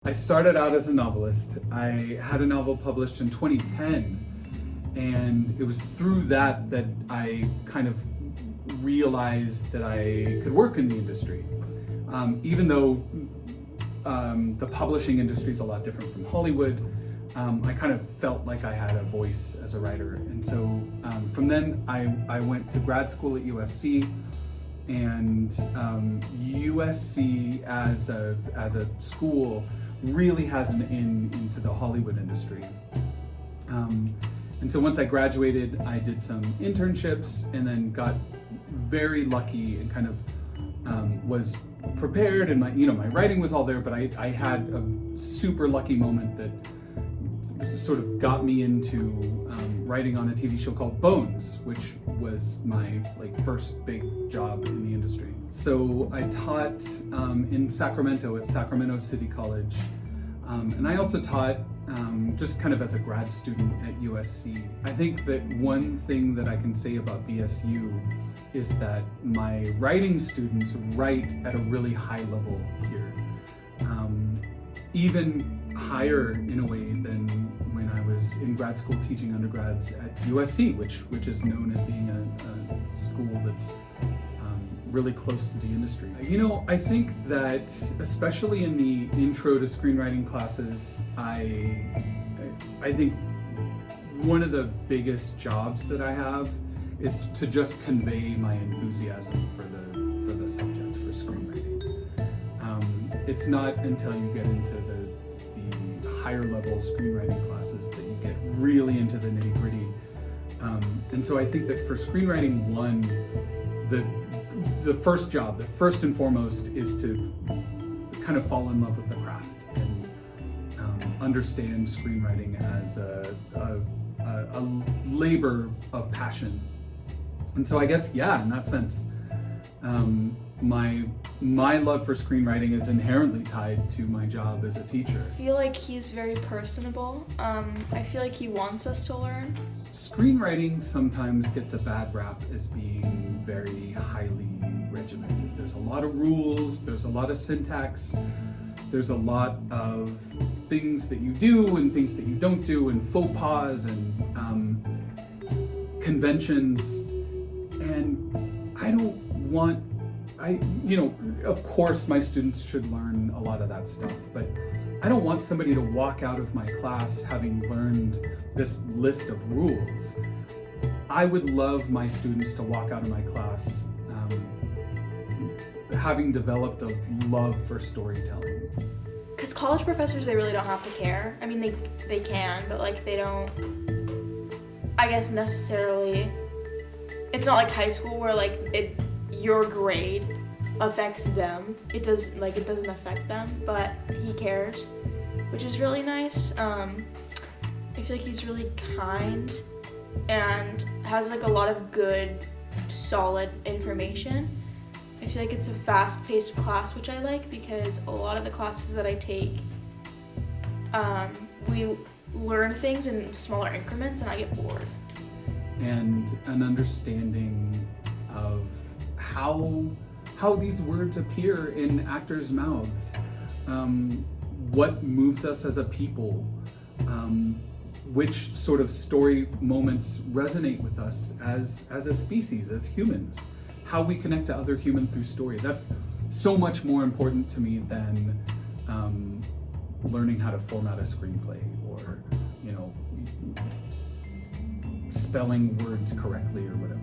I started out as a novelist. I had a novel published in 2010, and it was through that I kind of realized that I could work in the industry. Even though the publishing industry is a lot different from Hollywood, I kind of felt like I had a voice as a writer. And so from then I went to grad school at USC, and USC as a school really has an in into the Hollywood industry. And so once I graduated, I did some internships and then got very lucky and kind of was prepared, and my writing was all there, but I had a super lucky moment that sort of got me into writing on a TV show called Bones, which was my first big job in the industry. So I taught in Sacramento at Sacramento City College, and I also taught just kind of as a grad student at USC. I think that one thing that I can say about BSU is that my writing students write at a really high level here, even higher in a way than when I was in grad school teaching undergrads at USC, which is known as being a school that's really close to the industry. I think that especially in the intro to screenwriting classes, I think one of the biggest jobs that I have is to just convey my enthusiasm for the subject, for screenwriting. It's not until you get into the higher level screenwriting classes that you get really into the nitty-gritty. And so I think that for screenwriting 1, the first job, the first and foremost, is to kind of fall in love with the craft and understand screenwriting as a labor of passion. And so I guess, in that sense, my love for screenwriting is inherently tied to my job as a teacher. I feel like he's very personable. I feel like he wants us to learn. Screenwriting sometimes gets a bad rap as being very highly regimented. There's a lot of rules, there's a lot of syntax, there's a lot of things that you do and things that you don't do, and faux pas and conventions. And I don't want, of course my students should learn a lot of that stuff, but I don't want somebody to walk out of my class having learned this list of rules. I would love my students to walk out of my class having developed a love for storytelling. Because college professors, they really don't have to care. I mean, they can, but they don't, I guess, necessarily. It's not like high school where your grade affects them. It doesn't affect them, but he cares, which is really nice. I feel like he's really kind and has a lot of good, solid information. I feel like it's a fast-paced class, which I like, because a lot of the classes that I take, we learn things in smaller increments and I get bored. And an understanding of how these words appear in actors' mouths, what moves us as a people, which sort of story moments resonate with us as a species, as humans, how we connect to other humans through story. That's so much more important to me than learning how to format a screenplay or spelling words correctly or whatever.